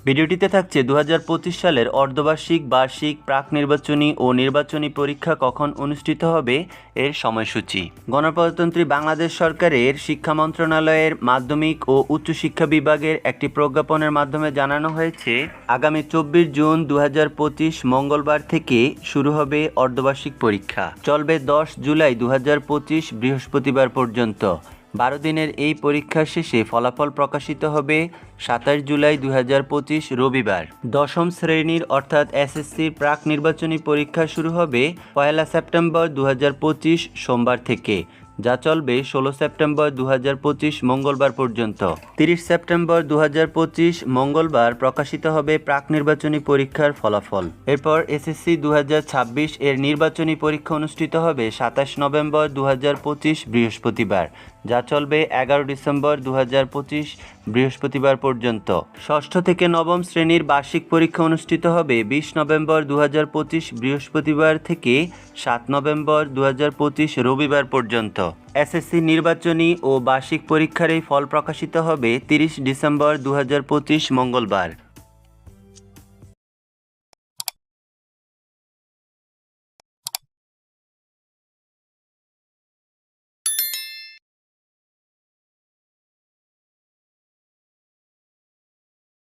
ভিডিওটিতে থাকছে 2025 সালের অর্ধবার্ষিক, বার্ষিক, প্রাক নির্বাচনী ও নির্বাচনী পরীক্ষা কখন অনুষ্ঠিত হবে এর সময়সূচি। গণপ্রজাতন্ত্রী বাংলাদেশ সরকারের শিক্ষা মন্ত্রণালয়ের মাধ্যমিক ও উচ্চশিক্ষা বিভাগের একটি প্রজ্ঞাপনের মাধ্যমে জানানো হয়েছে, আগামী 24 জুন 2025 মঙ্গলবার থেকে শুরু হবে অর্ধবার্ষিক পরীক্ষা। চলবে 10 জুলাই 2025 বৃহস্পতিবার পর্যন্ত। 12 দিনের এই পরীক্ষা শেষে ফলাফল প্রকাশিত হবে 27 জুলাই 2025 রবিবার। দশম শ্রেণীর অর্থাৎ এসএসসির প্রাক নির্বাচনী পরীক্ষা শুরু হবে 1 সেপ্টেম্বর 2025 সোমবার থেকে, যা চলবে 16 সেপ্টেম্বর 2025 মঙ্গলবার পর্যন্ত। 30 সেপ্টেম্বর 2025 মঙ্গলবার প্রকাশিত হবে প্রাক নির্বাচনী পরীক্ষার ফলাফল। এরপর এসএসসি 2026 এর নির্বাচনী পরীক্ষা অনুষ্ঠিত হবে 27 নভেম্বর 2025 বৃহস্পতিবার, যা চলবে 11 ডিসেম্বর 2025 বৃহস্পতিবার পর্যন্ত। ষষ্ঠ থেকে নবম শ্রেণীর বার্ষিক পরীক্ষা অনুষ্ঠিত হবে 20 নভেম্বর 2025 বৃহস্পতিবার থেকে 7 নভেম্বর 2025 রবিবার পর্যন্ত। এসএসসি নির্বাচনী ও বার্ষিক পরীক্ষার এই ফল প্রকাশিত হবে 30 ডিসেম্বর 2025 মঙ্গলবার।